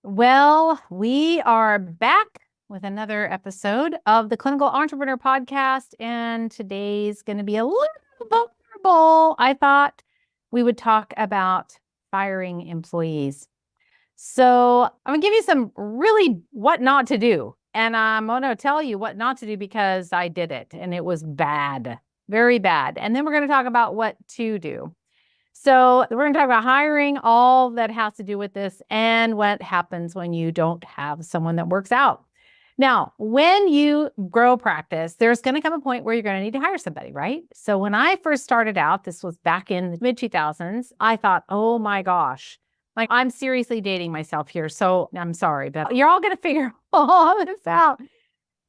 Well, we are back with another episode of the Clinical Entrepreneur Podcast, and today's going to be a little vulnerable. I thought we would talk about firing employees. So, I'm going to give you some really what not to do, and I'm going to tell you what not to do because I did it, and it was bad, very bad. And then we're going to talk about what to do. So we're going to talk about hiring, all that has to do with this, and what happens when you don't have someone that works out. Now, when you grow practice, there's going to come a point where you're going to need to hire somebody, right? So when I first started out, this was back in the mid 2000s, I thought, oh my gosh, like I'm seriously dating myself here. So I'm sorry, but you're all going to figure all this out.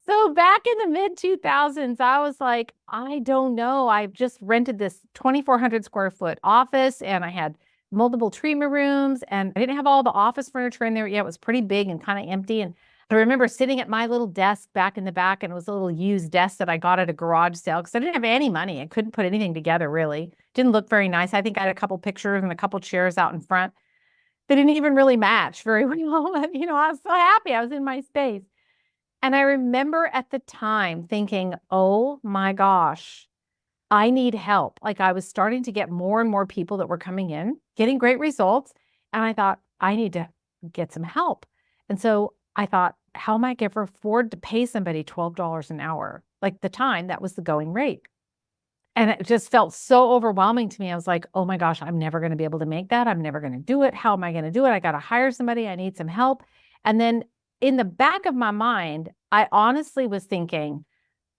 So back in the mid 2000s, I was like, I don't know. I just rented this 2,400 square foot office and I had multiple treatment rooms and I didn't have all the office furniture in there yet. It was pretty big and kind of empty. And I remember sitting at my little desk back in the back, and it was a little used desk that I got at a garage sale because I didn't have any money. I couldn't put anything together really. Didn't look very nice. I think I had a couple pictures and a couple chairs out in front. They didn't even really match very well. But, I was so happy I was in my space. And I remember at the time thinking, oh my gosh, I need help. Like I was starting to get more and more people that were coming in, getting great results. And I thought, I need to get some help. And so I thought, how am I going to afford to pay somebody $12 an hour? Like the time, that was the going rate. And it just felt so overwhelming to me. I was like, oh my gosh, I'm never going to be able to make that. I'm never going to do it. How am I going to do it? I got to hire somebody. I need some help. And then in the back of my mind, I honestly was thinking,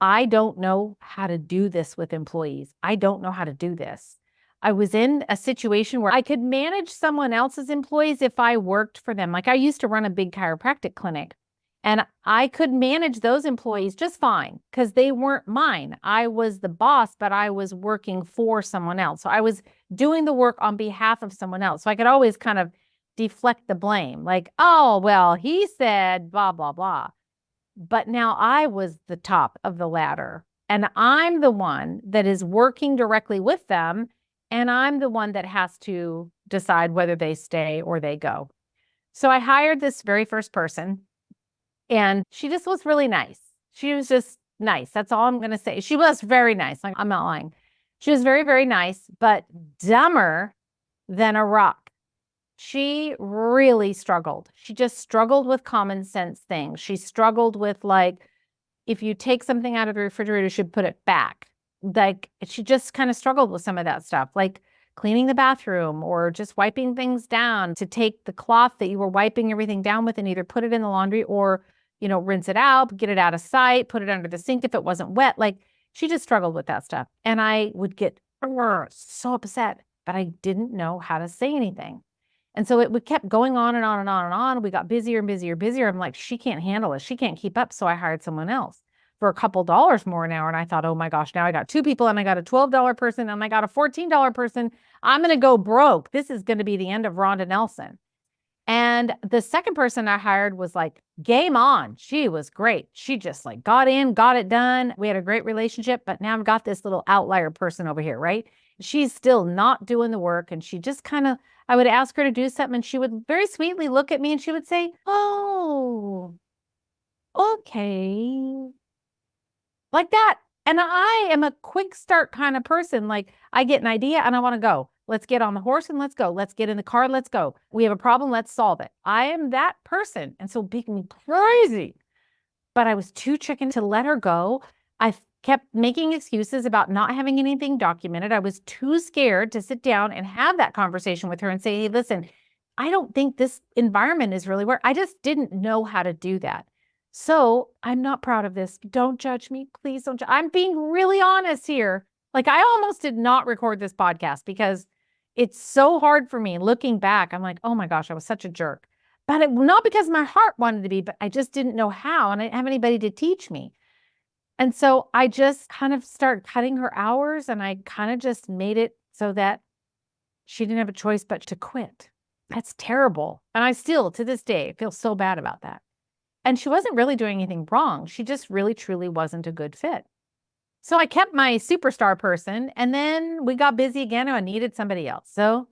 I don't know how to do this with employees. I don't know how to do this. I was in a situation where I could manage someone else's employees if I worked for them. Like I used to run a big chiropractic clinic. And I could manage those employees just fine because they weren't mine. I was the boss, but I was working for someone else. So I was doing the work on behalf of someone else. So I could always kind of deflect the blame like, oh, well, he said blah, blah, blah. But now I was the top of the ladder and I'm the one that is working directly with them. And I'm the one that has to decide whether they stay or they go. So I hired this very first person. And she just was really nice. She was just nice. That's all I'm going to say. She was very nice. Like, I'm not lying. She was very, very nice, but dumber than a rock. She really struggled. She just struggled with common sense things. She struggled with, like, if you take something out of the refrigerator, you should put it back. Like, she just kind of struggled with some of that stuff, like cleaning the bathroom or just wiping things down, to take the cloth that you were wiping everything down with and either put it in the laundry or rinse it out, get it out of sight, put it under the sink if it wasn't wet. Like she just struggled with that stuff. And I would get so upset, but I didn't know how to say anything. And so it kept going on and on and on and on. We got busier and busier and busier. I'm like, she can't handle it. She can't keep up. So I hired someone else for a couple dollars more an hour. And I thought, oh my gosh, now I got two people and I got a $12 person and I got a $14 person. I'm going to go broke. This is going to be the end of Ronda Nelson. And the second person I hired was like, game on. She was great. She just like got in, got it done. We had a great relationship, but now I've got this little outlier person over here, right? She's still not doing the work. And she just kind of, I would ask her to do something and she would very sweetly look at me and she would say, oh, okay. Like that. And I am a quick start kind of person. Like I get an idea and I want to go. Let's get on the horse and let's go. Let's get in the car. Let's go. We have a problem. Let's solve it. I am that person. And so making me crazy. But I was too chicken to let her go. I kept making excuses about not having anything documented. I was too scared to sit down and have that conversation with her and say, hey, listen, I don't think this environment is really where I just didn't know how to do that. So I'm not proud of this. Don't judge me. Please don't. I'm being really honest here. Like I almost did not record this podcast because it's so hard for me looking back. I'm like, oh my gosh, I was such a jerk. But not because my heart wanted to be, but I just didn't know how. And I didn't have anybody to teach me. And so I just kind of started cutting her hours and I kind of just made it so that she didn't have a choice but to quit. That's terrible. And I still, to this day, feel so bad about that. And she wasn't really doing anything wrong. She just really, truly wasn't a good fit. So I kept my superstar person and then we got busy again and I needed somebody else. So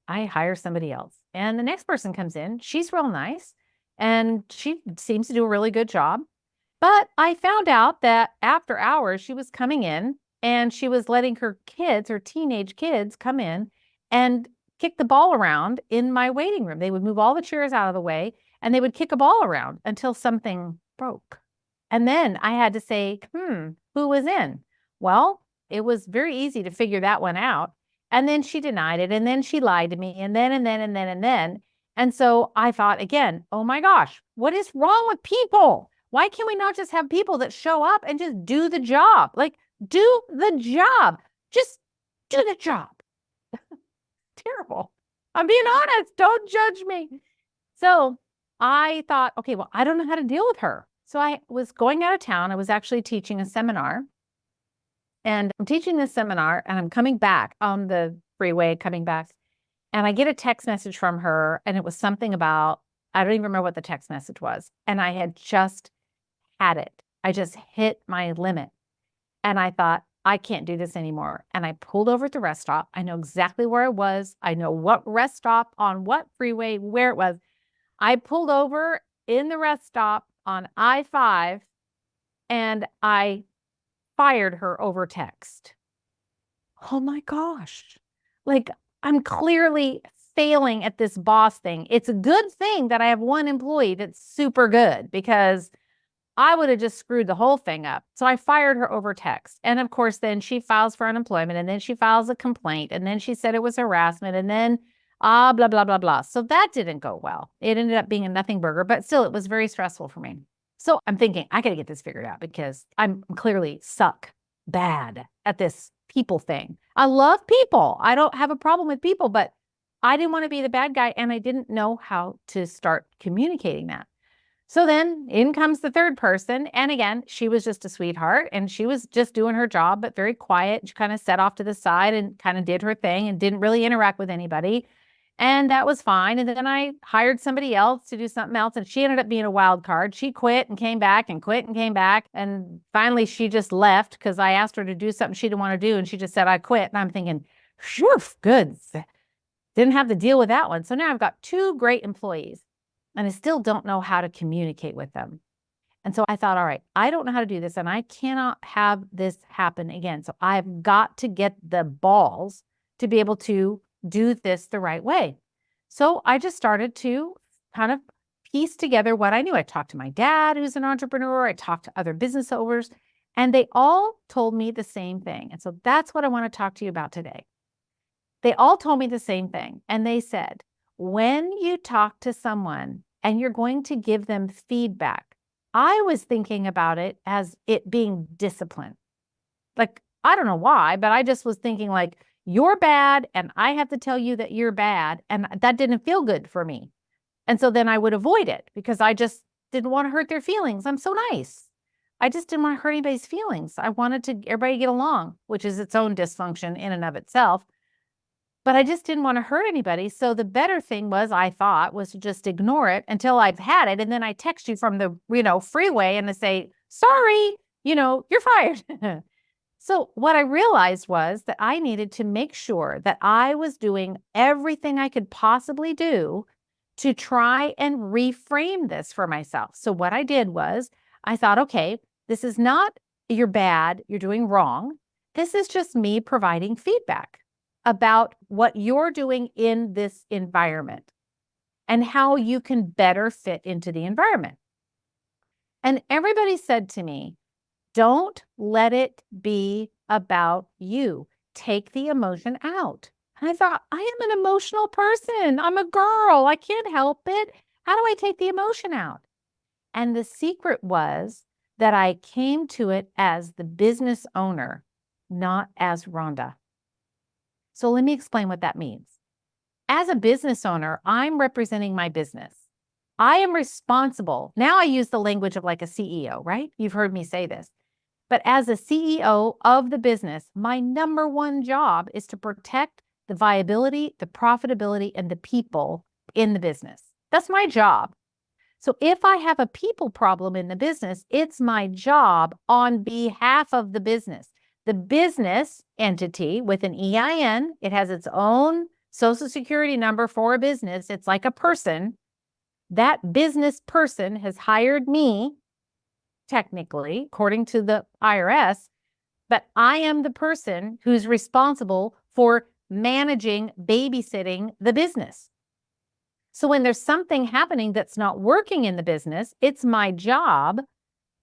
I hire somebody else. And the next person comes in. She's real nice. and she seems to do a really good job. But I found out that after hours, she was coming in and she was letting her kids, her teenage kids, come in and kick the ball around in my waiting room. They would move all the chairs out of the way and they would kick a ball around until something broke. And then I had to say, who was in? Well, it was very easy to figure that one out. And then she denied it. And then she lied to me. And then, and then, and then, and then. And so I thought again, oh my gosh, what is wrong with people? Why can't we not just have people that show up and just do the job? Like, do the job. Just do the job. Terrible. I'm being honest. Don't judge me. So I thought, okay, well, I don't know how to deal with her. So I was going out of town. I was actually teaching a seminar. And I'm teaching this seminar and I'm coming back on the freeway, coming back. And I get a text message from her. And it was something about, I don't even remember what the text message was. And I had just had it. I just hit my limit. And I thought, I can't do this anymore. And I pulled over at the rest stop. I know exactly where I was. I know what rest stop on what freeway, where it was. I pulled over in the rest stop on I-5 and I fired her over text. Oh my gosh. Like, I'm clearly failing at this boss thing. It's a good thing that I have one employee that's super good because I would have just screwed the whole thing up. So I fired her over text. And of course, then she files for unemployment and then she files a complaint and then she said it was harassment and then blah, blah, blah, blah. So that didn't go well. It ended up being a nothing burger, but still it was very stressful for me. So I'm thinking I got to get this figured out because I'm clearly suck bad at this people thing. I love people. I don't have a problem with people, but I didn't want to be the bad guy and I didn't know how to start communicating that. So then in comes the third person. And again, she was just a sweetheart and she was just doing her job, but very quiet. She kind of sat off to the side and kind of did her thing and didn't really interact with anybody. And that was fine. And then I hired somebody else to do something else. And she ended up being a wild card. She quit and came back and quit and came back. And finally she just left because I asked her to do something she didn't want to do. And she just said, I quit. And I'm thinking, phew, good. Didn't have to deal with that one. So now I've got two great employees. And I still don't know how to communicate with them. And so I thought, all right, I don't know how to do this and I cannot have this happen again. So I've got to get the balls to be able to do this the right way. So I just started to kind of piece together what I knew. I talked to my dad, who's an entrepreneur. I talked to other business owners, and they all told me the same thing. And so that's what I want to talk to you about today. They all told me the same thing. And they said, when you talk to someone and you're going to give them feedback, I was thinking about it as it being discipline. Like, I don't know why, but I just was thinking like, you're bad and I have to tell you that you're bad. And that didn't feel good for me. And so then I would avoid it because I just didn't want to hurt their feelings. I'm so nice. I just didn't want to hurt anybody's feelings. I wanted to everybody get along, which is its own dysfunction in and of itself. But I just didn't want to hurt anybody. So the better thing was, I thought, was to just ignore it until I've had it. And then I text you from the, freeway and I say, sorry, you're fired. So what I realized was that I needed to make sure that I was doing everything I could possibly do to try and reframe this for myself. So what I did was I thought, okay, this is not you're bad, you're doing wrong. This is just me providing feedback about what you're doing in this environment and how you can better fit into the environment. And everybody said to me, don't let it be about you. Take the emotion out. And I thought, I am an emotional person. I'm a girl. I can't help it. How do I take the emotion out? And the secret was that I came to it as the business owner, not as Rhonda. So let me explain what that means. As a business owner, I'm representing my business. I am responsible. Now I use the language of like a CEO, right? You've heard me say this. But as a CEO of the business, my number one job is to protect the viability, the profitability, and the people in the business. That's my job. So if I have a people problem in the business, it's my job on behalf of the business. The business entity with an EIN, it has its own social security number for a business. It's like a person. That business person has hired me, technically, according to the IRS, but I am the person who's responsible for managing, babysitting the business. So when there's something happening that's not working in the business, it's my job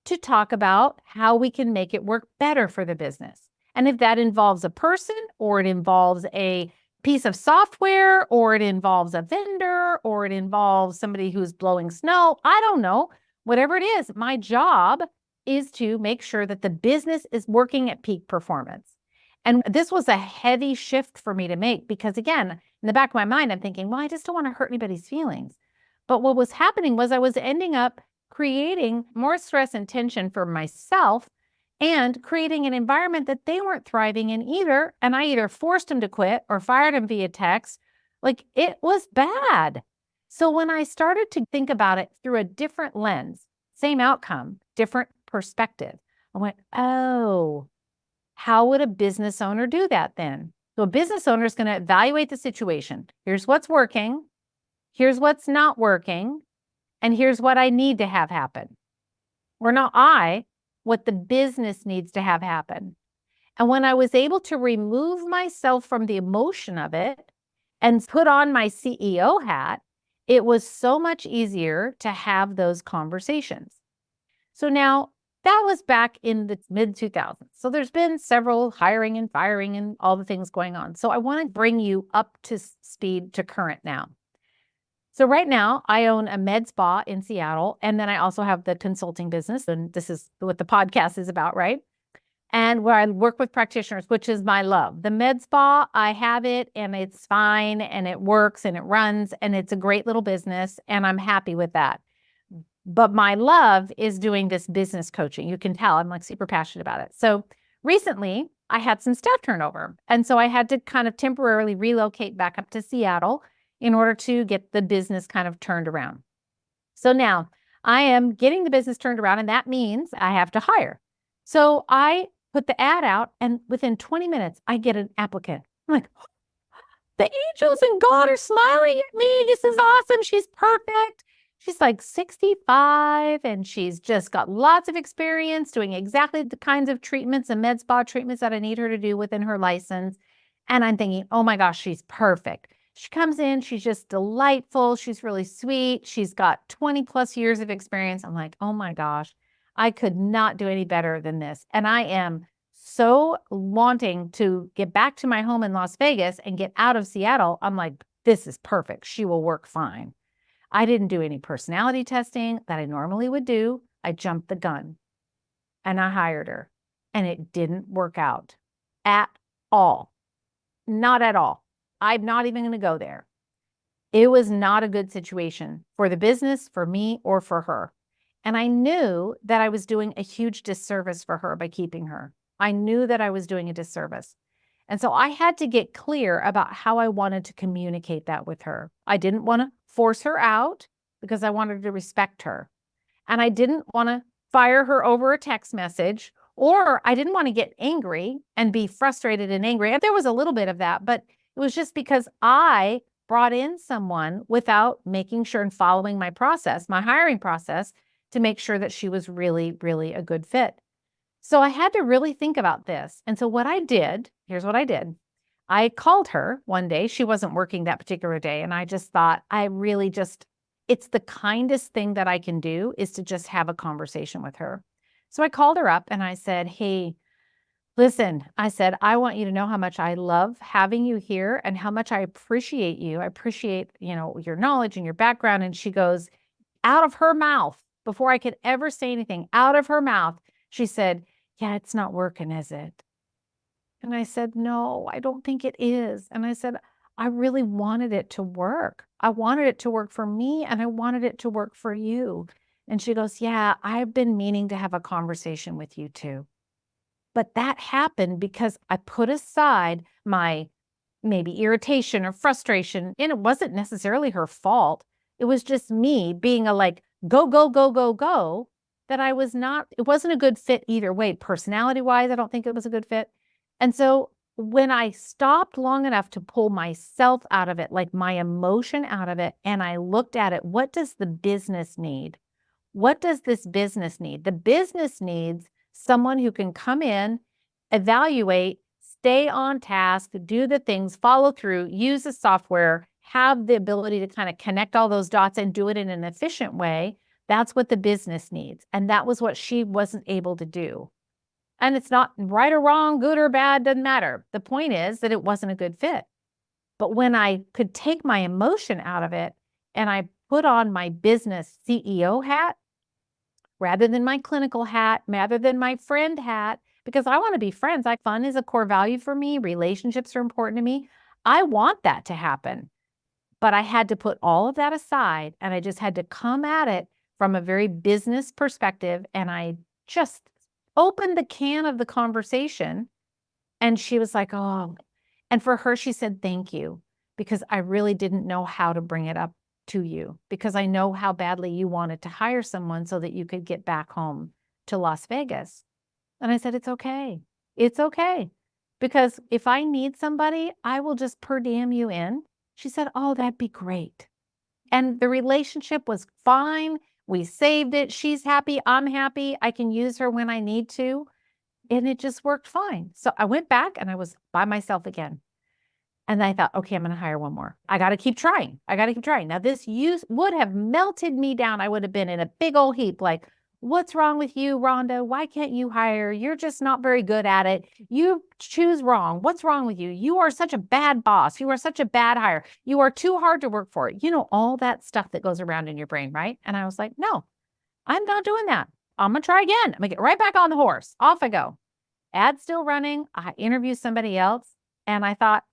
to talk about how we can make it work better for the business. And if that involves a person, or it involves a piece of software, or it involves a vendor, or it involves somebody who's blowing snow, I don't know, whatever it is, my job is to make sure that the business is working at peak performance. And this was a heavy shift for me to make because, again, in the back of my mind, I'm thinking, well, I just don't want to hurt anybody's feelings. But what was happening was I was ending up creating more stress and tension for myself and creating an environment that they weren't thriving in either. And I either forced them to quit or fired them via text. Like, it was bad. So when I started to think about it through a different lens, same outcome, different perspective, I went, oh, how would a business owner do that then? So a business owner is going to evaluate the situation. Here's what's working. Here's what's not working. And here's what I need to have happen. Or not what the business needs to have happen. And when I was able to remove myself from the emotion of it and put on my CEO hat, it was so much easier to have those conversations. So now that was back in the mid 2000s. So there's been several hiring and firing and all the things going on. So I want to bring you up to speed to current now. So right now I own a med spa in Seattle, and then I also have the consulting business, and this is what the podcast is about, right? And where I work with practitioners, which is my love. The med spa, I have it and it's fine and it works and it runs and it's a great little business and I'm happy with that. But my love is doing this business coaching. You can tell I'm like super passionate about it. So recently I had some staff turnover. And so I had to kind of temporarily relocate back up to Seattle in order to get the business kind of turned around. So now I am getting the business turned around, and that means I have to hire. So I put the ad out, and within 20 minutes, I get an applicant. I'm like, the angels and God are smiling at me. This is awesome. She's perfect. She's like 65 and she's just got lots of experience doing exactly the kinds of treatments and med spa treatments that I need her to do within her license. And I'm thinking, oh my gosh, she's perfect. She comes in, she's just delightful. She's really sweet. She's got 20 plus years of experience. I'm like, oh my gosh, I could not do any better than this. And I am so wanting to get back to my home in Las Vegas and get out of Seattle. I'm like, this is perfect. She will work fine. I didn't do any personality testing that I normally would do. I jumped the gun and I hired her, and it didn't work out at all. Not at all. I'm not even going to go there. It was not a good situation for the business, for me, or for her. And I knew that I was doing a huge disservice for her by keeping her. I knew that I was doing a disservice. And so I had to get clear about how I wanted to communicate that with her. I didn't want to force her out because I wanted to respect her. And I didn't want to fire her over a text message, or I didn't want to get angry and be frustrated and angry. And there was a little bit of that, but it was just because I brought in someone without making sure and following my process, my hiring process, to make sure that she was really, really a good fit. So I had to really think about this. And so what I did, here's what I did. I called her one day. She wasn't working that particular day. And I just thought, it's the kindest thing that I can do is to just have a conversation with her. So I called her up and I said, hey, listen, I said, I want you to know how much I love having you here and how much I appreciate you. I appreciate, your knowledge and your background. And she goes, out of her mouth, before I could ever say anything, out of her mouth, she said, yeah, it's not working, is it? And I said, no, I don't think it is. And I said, I really wanted it to work. I wanted it to work for me and I wanted it to work for you. And she goes, yeah, I've been meaning to have a conversation with you too. But that happened because I put aside my maybe irritation or frustration, and it wasn't necessarily her fault. It was just me being a go, go, go, go, go, that it wasn't a good fit either way. Personality wise, I don't think it was a good fit. And so when I stopped long enough to pull myself out of it, like my emotion out of it, and I looked at it, what does the business need? What does this business need? The business needs someone who can come in, evaluate, stay on task, do the things, follow through, use the software, have the ability to kind of connect all those dots and do it in an efficient way. That's what the business needs. And that was what she wasn't able to do. And it's not right or wrong, good or bad, doesn't matter. The point is that it wasn't a good fit. But when I could take my emotion out of it and I put on my business CEO hat, rather than my clinical hat, rather than my friend hat, because I want to be friends. Fun is a core value for me. Relationships are important to me. I want that to happen. But I had to put all of that aside and I just had to come at it from a very business perspective. And I just opened the can of the conversation. And she was like, oh, and for her, she said, thank you, because I really didn't know how to bring it up to you, because I know how badly you wanted to hire someone so that you could get back home to Las Vegas. And I said, it's okay. It's okay. Because if I need somebody, I will just per diem you in. She said, oh, that'd be great. And the relationship was fine. We saved it. She's happy. I'm happy. I can use her when I need to. And it just worked fine. So I went back and I was by myself again. And I thought, okay, I'm going to hire one more. I got to keep trying. I got to keep trying. Now, this would have melted me down. I would have been in a big old heap like, what's wrong with you, Rhonda? Why can't you hire? You're just not very good at it. You choose wrong. What's wrong with you? You are such a bad boss. You are such a bad hire. You are too hard to work for. You know, all that stuff that goes around in your brain, right? And I was like, no, I'm not doing that. I'm going to try again. I'm going to get right back on the horse. Off I go. Ad still running. I interviewed somebody else and I thought,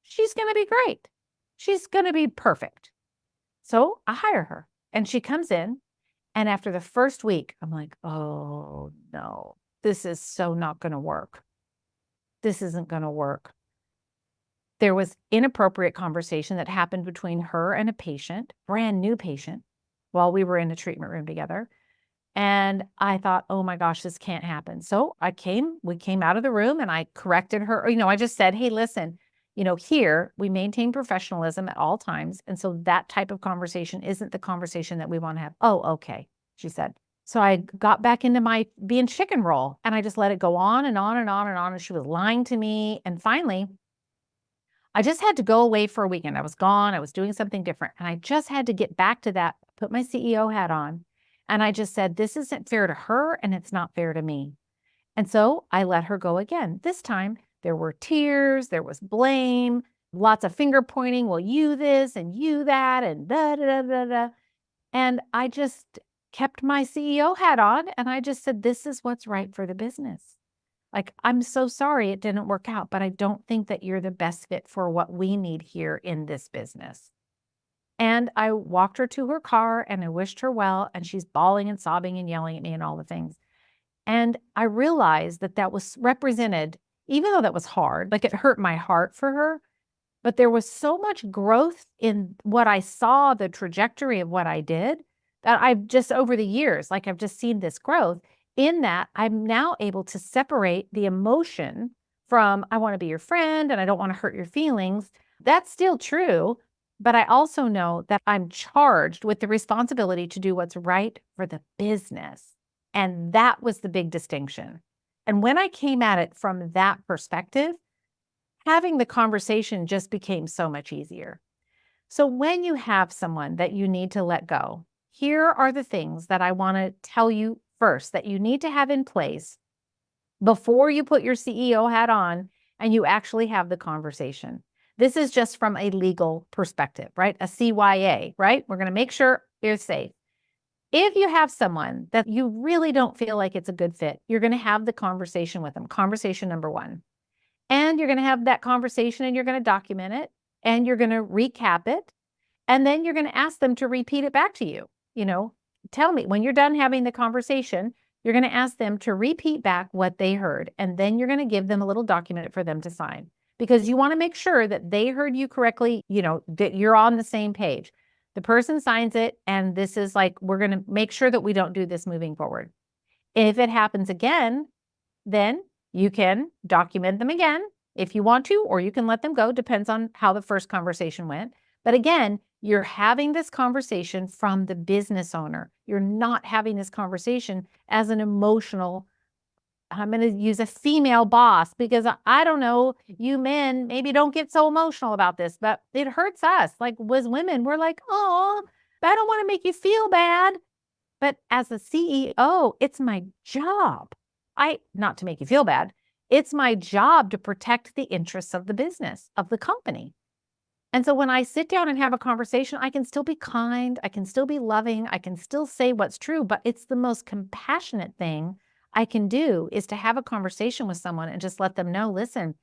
she's going to be great. She's going to be perfect. So I hire her and she comes in. And after the first week, I'm like, oh no, this is so not going to work. This isn't going to work. There was inappropriate conversation that happened between her and a patient, brand new patient, while we were in the treatment room together. And I thought, oh my gosh, this can't happen. So we came out of the room and I corrected her. I just said, hey, listen, here we maintain professionalism at all times. And so that type of conversation isn't the conversation that we want to have. Oh, okay, she said. So I got back into my being chicken roll and I just let it go on and on and on and on. And she was lying to me. And finally, I just had to go away for a weekend. I was gone. I was doing something different. And I just had to get back to that, put my CEO hat on. And I just said, this isn't fair to her and it's not fair to me. And so I let her go again. This time there were tears, there was blame, lots of finger pointing. Well, you this and you that and da da da da da. And I just kept my CEO hat on and I just said, this is what's right for the business. Like, I'm so sorry it didn't work out, but I don't think that you're the best fit for what we need here in this business. And I walked her to her car and I wished her well. And she's bawling and sobbing and yelling at me and all the things. And I realized that that was represented, even though that was hard, like it hurt my heart for her, but there was so much growth in what I saw, the trajectory of what I did, that I've just over the years, like I've just seen this growth in that I'm now able to separate the emotion from, I want to be your friend and I don't want to hurt your feelings. That's still true. But I also know that I'm charged with the responsibility to do what's right for the business. And that was the big distinction. And when I came at it from that perspective, having the conversation just became so much easier. So when you have someone that you need to let go, here are the things that I want to tell you first that you need to have in place before you put your CEO hat on and you actually have the conversation. This is just from a legal perspective, right? A CYA, right? We're going to make sure you're safe. If you have someone that you really don't feel like it's a good fit, you're going to have the conversation with them. Conversation number one. And you're going to have that conversation and you're going to document it and you're going to recap it. And then you're going to ask them to repeat it back to you. Tell me when you're done having the conversation, you're going to ask them to repeat back what they heard. And then you're going to give them a little document for them to sign because you want to make sure that they heard you correctly, that you're on the same page. The person signs it. And this is like, we're going to make sure that we don't do this moving forward. If it happens again, then you can document them again if you want to, or you can let them go. Depends on how the first conversation went. But again, you're having this conversation from the business owner. You're not having this conversation as an emotional, I'm going to use a female boss, because I don't know, you men maybe don't get so emotional about this, but it hurts us. Like, as women, we're like, oh, I don't want to make you feel bad. But as a CEO, it's my job. Not to make you feel bad. It's my job to protect the interests of the business, of the company. And so when I sit down and have a conversation, I can still be kind, I can still be loving, I can still say what's true, but it's the most compassionate thing I can do is to have a conversation with someone and just let them know, listen,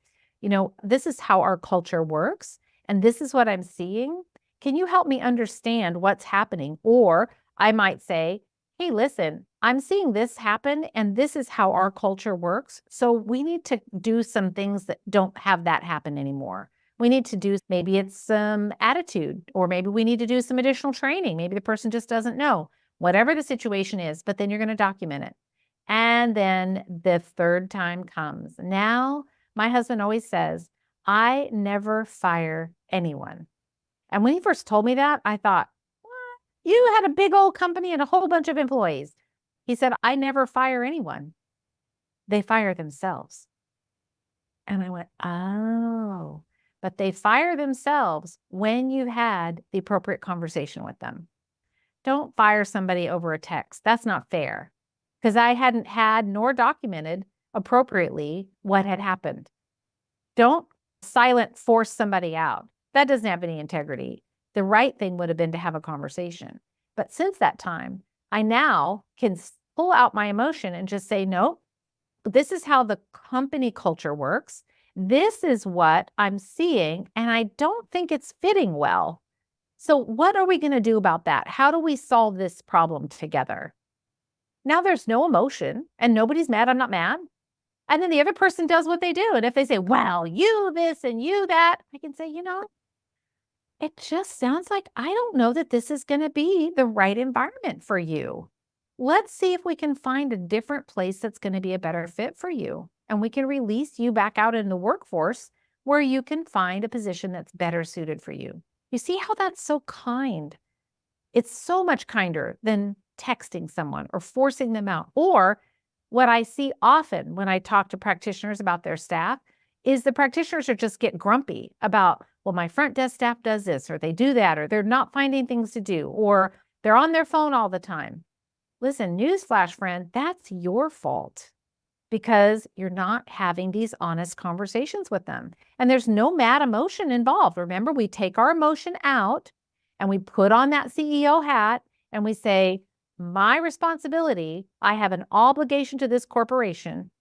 this is how our culture works, and this is what I'm seeing. Can you help me understand what's happening? Or I might say, hey, listen, I'm seeing this happen, and this is how our culture works. So we need to do some things that don't have that happen anymore. We need to do, maybe it's some attitude, or maybe we need to do some additional training. Maybe the person just doesn't know, whatever the situation is, but then you're going to document it. And then the third time comes. Now, my husband always says, I never fire anyone. And when he first told me that, I thought, what? You had a big old company and a whole bunch of employees. He said, I never fire anyone. They fire themselves. And I went, oh. But they fire themselves when you've had the appropriate conversation with them. Don't fire somebody over a text. That's not fair, because I hadn't had nor documented appropriately what had happened. Don't silent force somebody out. That doesn't have any integrity. The right thing would have been to have a conversation. But since that time, I now can pull out my emotion and just say, no, this is how the company culture works. This is what I'm seeing, and I don't think it's fitting well. So what are we going to do about that? How do we solve this problem together? Now there's no emotion, and nobody's mad. I'm not mad. And then the other person does what they do. And if they say, well, you this and you that, I can say, it just sounds like I don't know that this is going to be the right environment for you. Let's see if we can find a different place that's going to be a better fit for you. And we can release you back out in the workforce where you can find a position that's better suited for you. You see how that's so kind? It's so much kinder than texting someone or forcing them out. Or what I see often when I talk to practitioners about their staff is the practitioners are just get grumpy about, well, my front desk staff does this, or they do that, or they're not finding things to do, or they're on their phone all the time. Listen, newsflash, friend, that's your fault, because you're not having these honest conversations with them. And there's no mad emotion involved. Remember, we take our emotion out and we put on that CEO hat and we say, my responsibility, I have an obligation to this corporation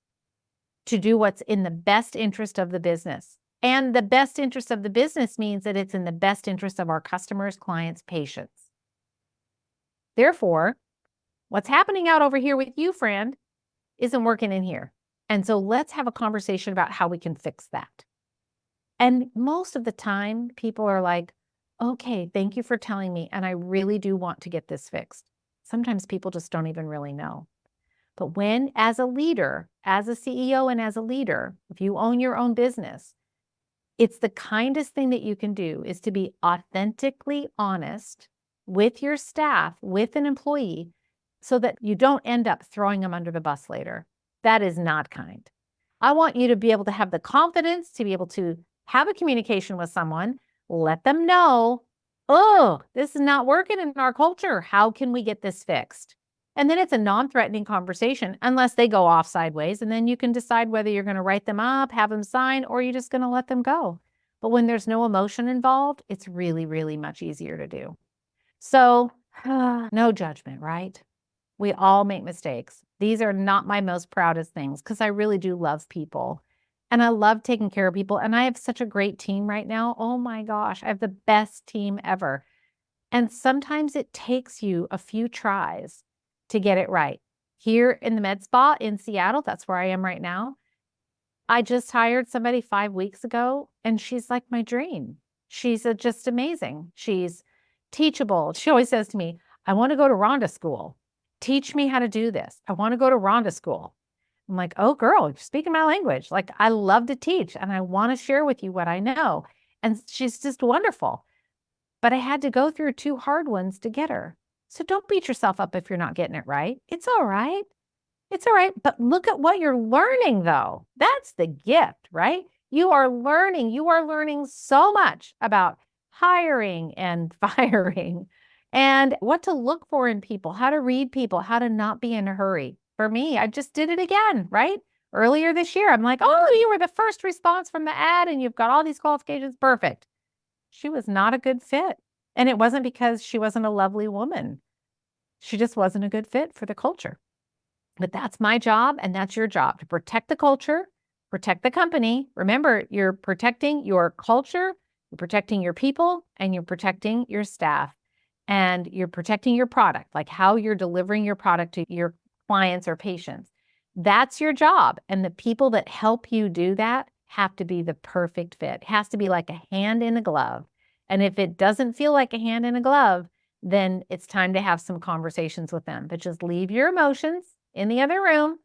to do what's in the best interest of the business. And the best interest of the business means that it's in the best interest of our customers, clients, patients. Therefore, what's happening out over here with you, friend, isn't working in here. And so let's have a conversation about how we can fix that. And most of the time, people are like, okay, thank you for telling me. And I really do want to get this fixed. Sometimes people just don't even really know. But when, as a leader, as a CEO and as a leader, if you own your own business, it's the kindest thing that you can do is to be authentically honest with your staff, with an employee, so that you don't end up throwing them under the bus later. That is not kind. I want you to be able to have the confidence to be able to have a communication with someone, let them know, oh, this is not working in our culture. How can we get this fixed? And then it's a non-threatening conversation, unless they go off sideways. And then you can decide whether you're going to write them up, have them sign, or you're just going to let them go. But when there's no emotion involved, it's really, really much easier to do. So no judgment, right? We all make mistakes. These are not my most proudest things, because I really do love people. And I love taking care of people. And I have such a great team right now. Oh my gosh, I have the best team ever. And sometimes it takes you a few tries to get it right. Here in the med spa in Seattle, that's where I am right now. I just hired somebody 5 weeks ago, and she's like my dream. She's just amazing. She's teachable. She always says to me, I want to go to Ronda school. Teach me how to do this. I want to go to Ronda school. I'm like, oh, girl, you're speaking my language. Like, I love to teach and I want to share with you what I know. And she's just wonderful. But I had to go through 2 hard ones to get her. So don't beat yourself up if you're not getting it right. It's all right. It's all right. But look at what you're learning, though. That's the gift, right? You are learning. You are learning so much about hiring and firing and what to look for in people, how to read people, how to not be in a hurry. For me, I just did it again, right? Earlier this year, I'm like, oh, you were the first response from the ad and you've got all these qualifications. Perfect. She was not a good fit. And it wasn't because she wasn't a lovely woman. She just wasn't a good fit for the culture. But that's my job and that's your job to protect the culture, protect the company. Remember, you're protecting your culture, you're protecting your people, and you're protecting your staff. And you're protecting your product, like how you're delivering your product to your clients or patients. That's your job. And the people that help you do that have to be the perfect fit. It has to be like a hand in a glove. And if it doesn't feel like a hand in a glove, then it's time to have some conversations with them. But just leave your emotions in the other room,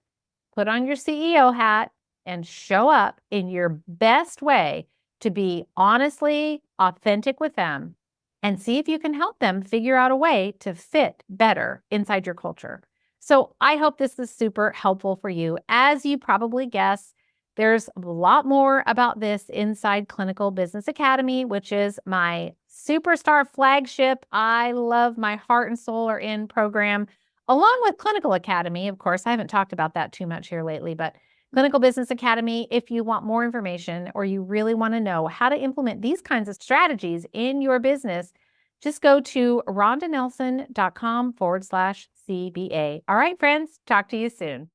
put on your CEO hat, and show up in your best way to be honestly authentic with them and see if you can help them figure out a way to fit better inside your culture. So I hope this is super helpful for you. As you probably guess, there's a lot more about this inside Clinical Business Academy, which is my superstar flagship. I love my heart and soul are in program, along with Clinical Academy. Of course, I haven't talked about that too much here lately, but Clinical Business Academy, if you want more information or you really want to know how to implement these kinds of strategies in your business, just go to rondanelson.com/CBA. All right, friends, talk to you soon.